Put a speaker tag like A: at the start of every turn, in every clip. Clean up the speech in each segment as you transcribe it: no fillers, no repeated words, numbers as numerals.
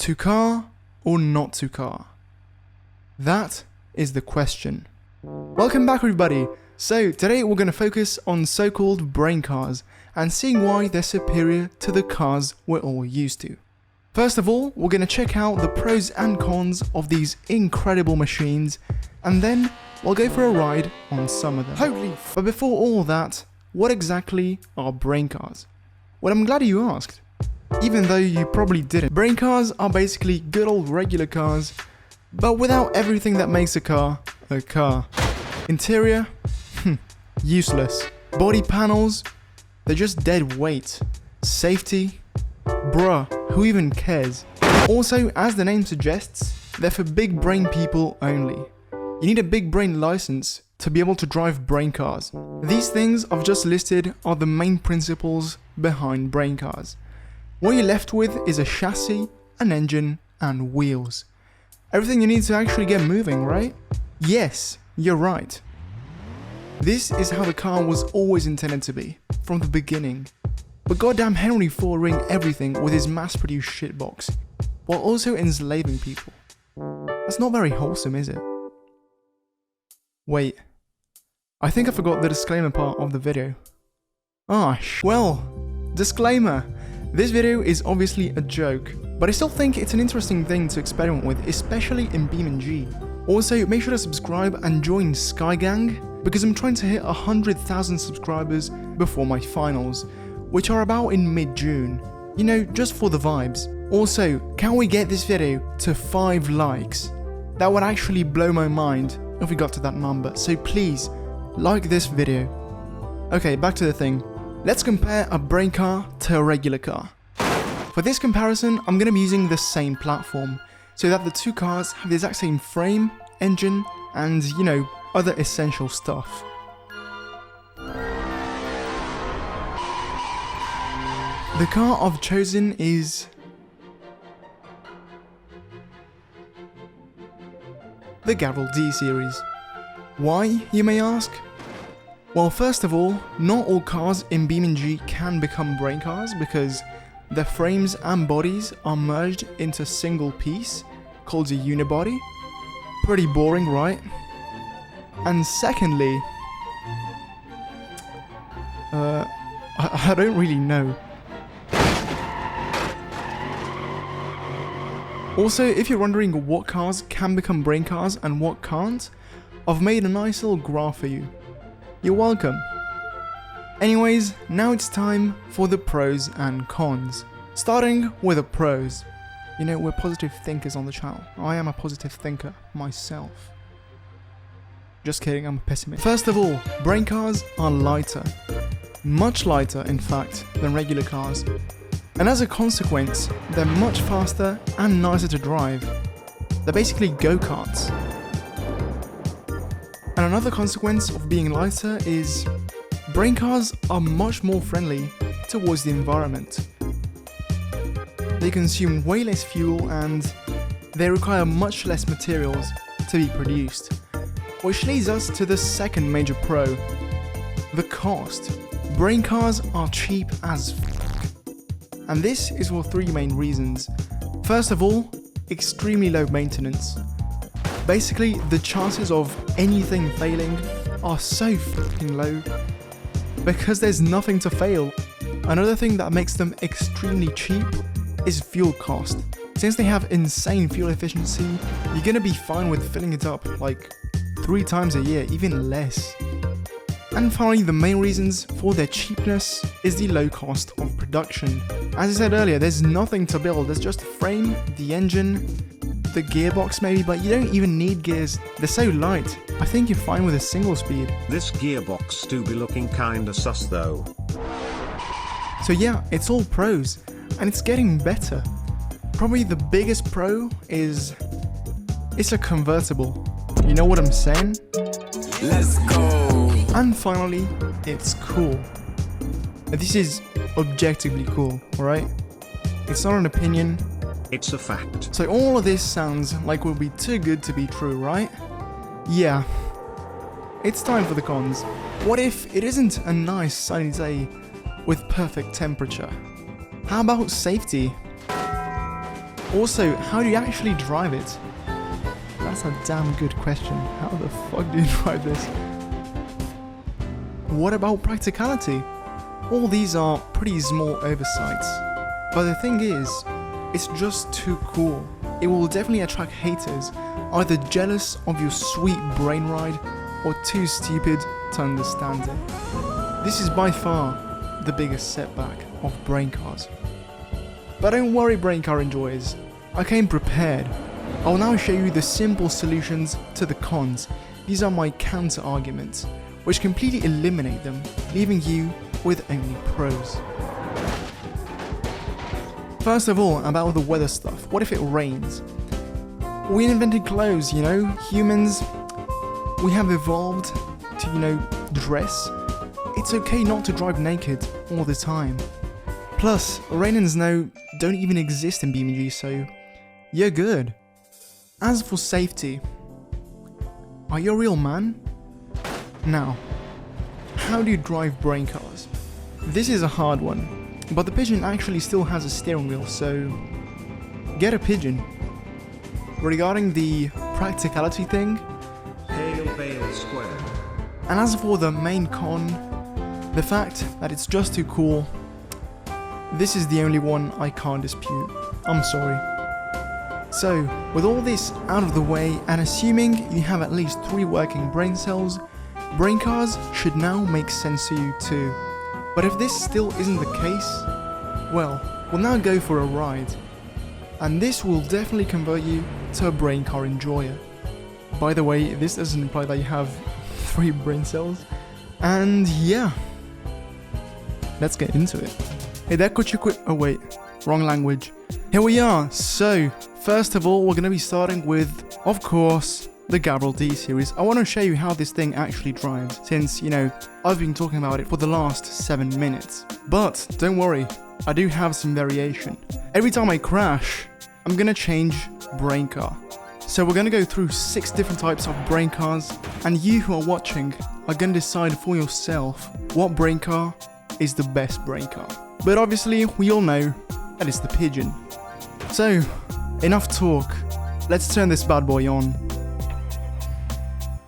A: To car or not to car? That is the question. Welcome back everybody. So today we're going to focus on so-called brain cars and seeing why they're superior to the cars we're all used to. First of all, we're going to check out the pros and cons of these incredible machines, and then we'll go for a ride on some of them. Holy But before all that, what exactly are brain cars? Well, I'm glad you asked, even though you probably didn't. Brain cars are basically good old regular cars, but without everything that makes a car a car. Interior? Useless. Body panels? They're just dead weight. Safety? Bruh, who even cares? Also, as the name suggests, they're for big brain people only. You need a big brain license to be able to drive brain cars. These things I've just listed are the main principles behind brain cars. What you're left with is a chassis, an engine, and wheels. Everything you need to actually get moving, right? Yes, you're right. This is how the car was always intended to be, from the beginning. But goddamn Henry Ford ruined everything with his mass-produced shitbox, while also enslaving people. That's not very wholesome, is it? Wait, I think I forgot the disclaimer part of the video. Well, disclaimer. This video is obviously a joke, but I still think it's an interesting thing to experiment with, especially in BeamNG. Also, make sure to subscribe and join Skygang, because I'm trying to hit 100,000 subscribers before my finals, which are about in mid-June. You know, just for the vibes. Also, can we get this video to 5 likes? That would actually blow my mind if we got to that number, so please, like this video. Okay, back to the thing. Let's compare a brain car to a regular car. For this comparison, I'm going to be using the same platform, so that the two cars have the exact same frame, engine, and, you know, other essential stuff. The car I've chosen is the Gavril D series. Why, you may ask? Well, first of all, not all cars in BeamNG can become brain cars because their frames and bodies are merged into a single piece called a unibody. Pretty boring, right? And secondly, I don't really know. Also, if you're wondering what cars can become brain cars and what can't, I've made a nice little graph for you. You're welcome. Anyways, now it's time for the pros and cons. Starting with the pros. You know, we're positive thinkers on the channel. I am a positive thinker myself. Just kidding, I'm a pessimist. First of all, brain cars are lighter. Much lighter, in fact, than regular cars. And as a consequence, they're much faster and nicer to drive. They're basically go-karts. And another consequence of being lighter is brain cars are much more friendly towards the environment. They consume way less fuel and they require much less materials to be produced. Which leads us to the second major pro, the cost. Brain cars are cheap as f***. And this is for 3 main reasons. First of all, extremely low maintenance. Basically, the chances of anything failing are so fucking low because there's nothing to fail. Another thing that makes them extremely cheap is fuel cost. Since they have insane fuel efficiency, you're gonna be fine with filling it up like 3 times a year, even less. And finally, the main reasons for their cheapness is the low cost of production. As I said earlier, there's nothing to build, there's just the frame, the engine, the gearbox maybe, but you don't even need gears. They're so light, I think you're fine with a single speed.
B: This gearbox do be looking kinda sus though.
A: So yeah, it's all pros, and it's getting better. Probably the biggest pro is it's a convertible. You know what I'm saying?
C: Let's go!
A: And finally, it's cool. This is objectively cool, alright? It's not an opinion.
B: It's a fact.
A: So all of this sounds like it would be too good to be true, right? Yeah. It's time for the cons. What if it isn't a nice sunny day with perfect temperature? How about safety? Also, how do you actually drive it? That's a damn good question. How the fuck do you drive this? What about practicality? All these are pretty small oversights. But the thing is, it's just too cool. It will definitely attract haters, either jealous of your sweet brain ride or too stupid to understand it. This is by far the biggest setback of brain cars. But don't worry, brain car enjoyers, I came prepared. I'll now show you the simple solutions to the cons. These are my counter arguments, which completely eliminate them, leaving you with only pros. First of all, about the weather stuff. What if it rains? We invented clothes, you know? Humans, we have evolved to, you know, dress. It's okay not to drive naked all the time. Plus, rain and snow don't even exist in BeamNG, so you're good. As for safety, are you a real man? Now, how do you drive brain cars? This is a hard one, but the Pigeon actually still has a steering wheel, so get a Pigeon. Regarding the practicality thing,
B: Hail Bale Square.
A: and as for the main con, the fact that it's just too cool, this is the only one I can't dispute. I'm sorry. So, with all this out of the way, and assuming you have at least 3 working brain cells, brain cars should now make sense to you too. But if this still isn't the case, well, we'll now go for a ride. And this will definitely convert you to a brain car enjoyer. By the way, this doesn't imply that you have 3 brain cells. And yeah, let's get into it. Hey, that got you quick. Oh wait, wrong language. Here we are. So, first of all, we're going to be starting with, of course, the Gabriel D series. I want to show you how this thing actually drives, since, you know, I've been talking about it for the last 7 minutes. But don't worry, I do have some variation. Every time I crash, I'm going to change brain car. So we're going to go through 6 different types of brain cars, and you who are watching are going to decide for yourself what brain car is the best brain car. But obviously, we all know that it's the Pigeon. So, enough talk. Let's turn this bad boy on.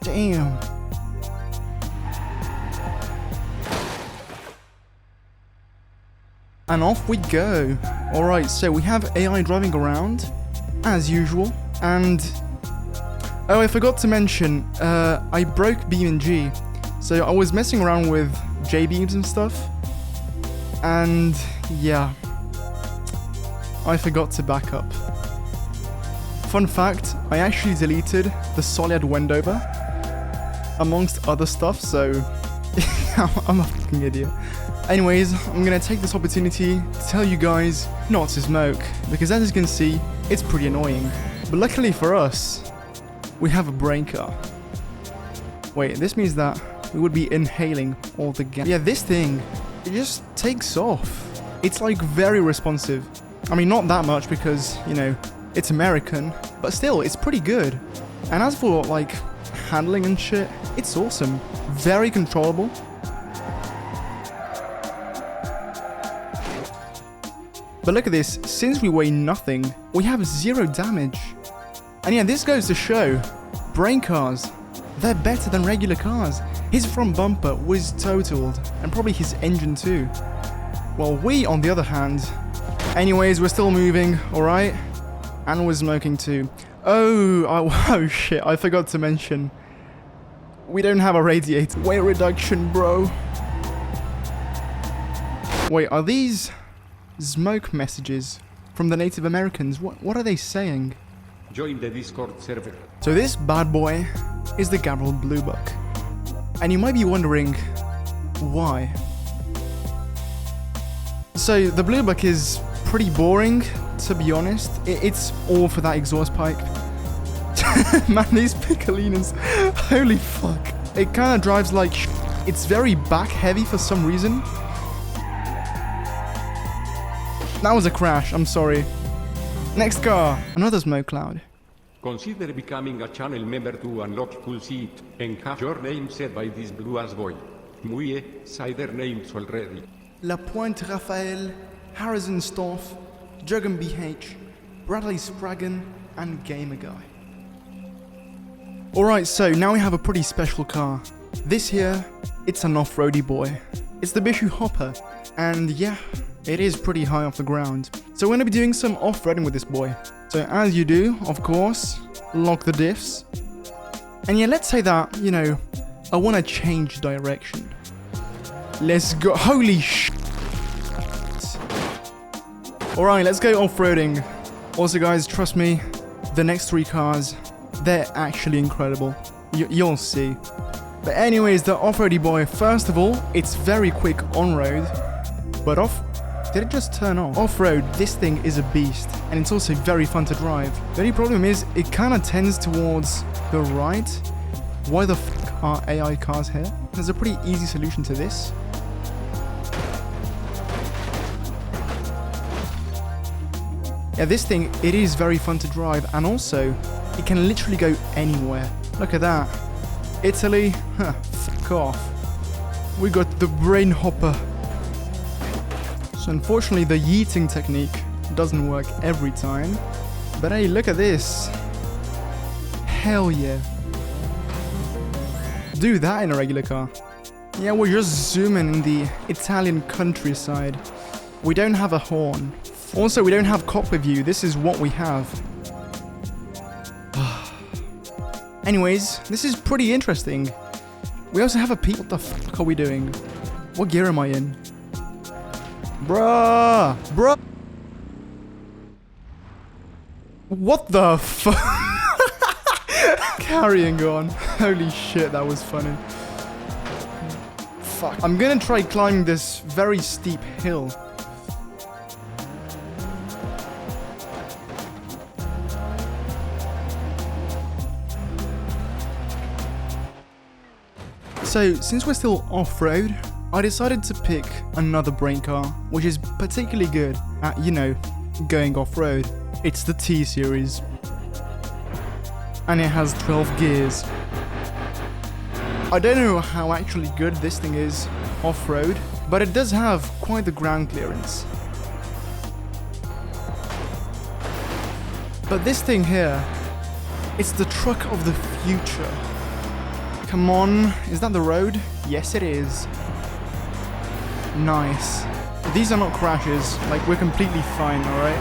A: Damn. And off we go. Alright, so we have AI driving around, as usual. And, oh, I forgot to mention, I broke BeamNG. So I was messing around with J-beams and stuff. And, yeah, I forgot to back up. Fun fact, I actually deleted the solid Wendover, amongst other stuff, so I'm a fucking idiot. Anyways, I'm gonna take this opportunity to tell you guys not to smoke, because as you can see, it's pretty annoying. But luckily for us, we have a brain car. Wait, this means that we would be inhaling all the gas. Yeah, this thing, it just takes off. It's like very responsive. I mean, not that much because, you know, it's American, but still, it's pretty good. And as for like handling and shit, it's awesome. Very controllable. But look at this, since we weigh nothing, we have 0 damage. And yeah, this goes to show, brain cars, they're better than regular cars. His front bumper was totaled, and probably his engine too. Well, we, on the other hand, anyways, we're still moving, alright? And we're smoking too. Oh shit, I forgot to mention, we don't have a radiator. Weight reduction, bro. Wait, are these smoke messages from the Native Americans? What are they saying?
D: Join the Discord server.
A: So this bad boy is the Gabriel Bluebuck. And you might be wondering, why? So the Bluebuck is pretty boring, to be honest. It's all for that exhaust pipe. Man, these Piccolinas, holy fuck. It kind of drives like it's very back heavy for some reason. That was a crash, I'm sorry. Next car, another smoke cloud.
D: Consider becoming a channel member to unlock cool seat and have your name said by this blue ass boy. Muy cider names already.
A: La Pointe Raphael, Harrison Stoff, Jurgen BH, Bradley Spraggan, and Gamer Guy. Alright, so now we have a pretty special car. This here, it's an off-roady boy. It's the Bishu Hopper, and yeah, it is pretty high off the ground. So we're going to be doing some off-roading with this boy. So as you do, of course, lock the diffs. And yeah, let's say that, you know, I want to change direction. Let's go. Holy sh**. Alright, let's go off-roading. Also guys, trust me, the next 3 cars, they're actually incredible. You'll see. But anyways, the off-roady boy, first of all, it's very quick on-road. But did it just turn off? Off-road, this thing is a beast. And it's also very fun to drive. The only problem is, it kind of tends towards the right. Why the f*** are AI cars here? There's a pretty easy solution to this. Yeah, this thing, it is very fun to drive, and also, it can literally go anywhere. Look at that. Italy, huh, fuck off. We got the brain hopper. So unfortunately, the yeeting technique doesn't work every time. But hey, look at this. Hell yeah. Do that in a regular car. Yeah, we're just zooming in the Italian countryside. We don't have a horn. Also, we don't have cockpit view. This is what we have. Anyways, this is pretty interesting. We also have a peak. What the fuck are we doing? What gear am I in? Bruh! What the fuck? Carrying on. Holy shit, that was funny. Fuck. I'm gonna try climbing this very steep hill. So, since we're still off-road, I decided to pick another brain car, which is particularly good at, you know, going off-road. It's the T-Series. And it has 12 gears. I don't know how actually good this thing is off-road, but it does have quite the ground clearance. But this thing here, it's the truck of the future. Come on, is that the road? Yes, it is. Nice. These are not crashes, like we're completely fine, alright?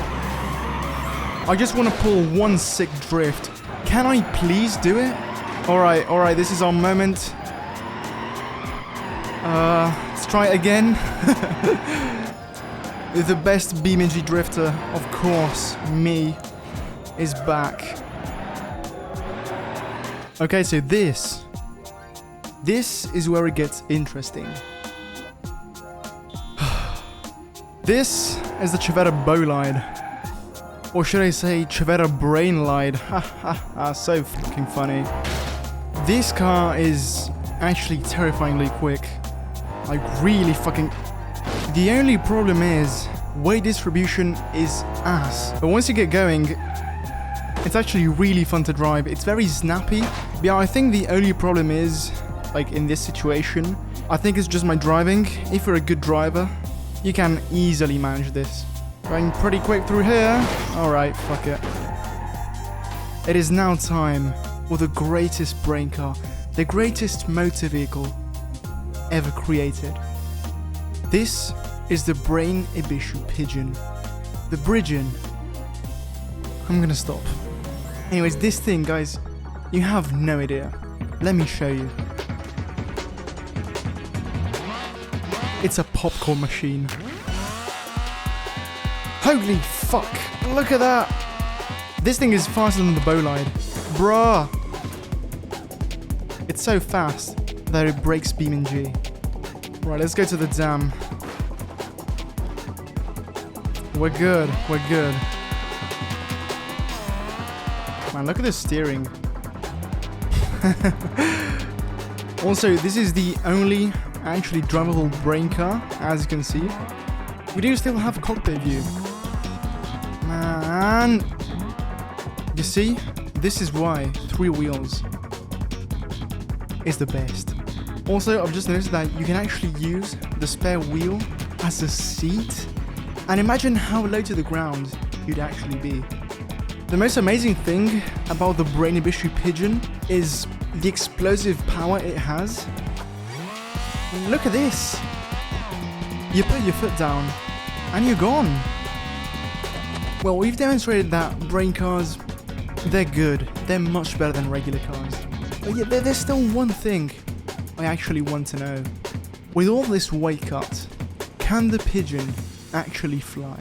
A: I just want to pull one sick drift. Can I please do it? Alright, this is our moment. Let's try it again. The best BeamNG drifter, of course, me, is back. Okay, so this is where it gets interesting. This is the Civetta Bowlide. Or should I say Civetta Brainlide? Ha ha ha, so fucking funny. This car is actually terrifyingly quick. Like really fucking... The only problem is, weight distribution is ass. But once you get going, it's actually really fun to drive. It's very snappy. Yeah, I think the only problem is, like in this situation, I think it's just my driving. If you're a good driver, you can easily manage this. Going pretty quick through here. Alright, fuck it. It is now time for the greatest brain car, the greatest motor vehicle ever created. This is the Brain Ibishu Pigeon. The Bridgeon. I'm gonna stop. Anyways, this thing, guys, you have no idea. Let me show you. It's a popcorn machine. Holy fuck! Look at that! This thing is faster than the Bowlide. Bruh! It's so fast that it breaks BeamNG. Right, let's go to the dam. We're good, we're good. Man, look at this steering. Also, this is the only actually drivable brain car, as you can see. We do still have a cockpit view. Man! You see? This is why 3 wheels is the best. Also, I've just noticed that you can actually use the spare wheel as a seat. And imagine how low to the ground you'd actually be. The most amazing thing about the Brainibishu Pigeon is the explosive power it has. Look at this! You put your foot down, and you're gone. Well, we've demonstrated that brain cars, they're good. They're much better than regular cars. But yet, there's still one thing I actually want to know. With all this weight cut, can the pigeon actually fly?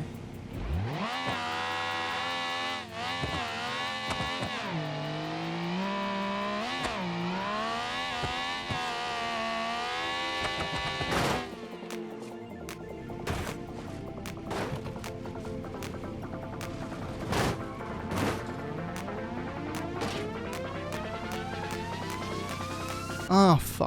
A: Ah, fuck.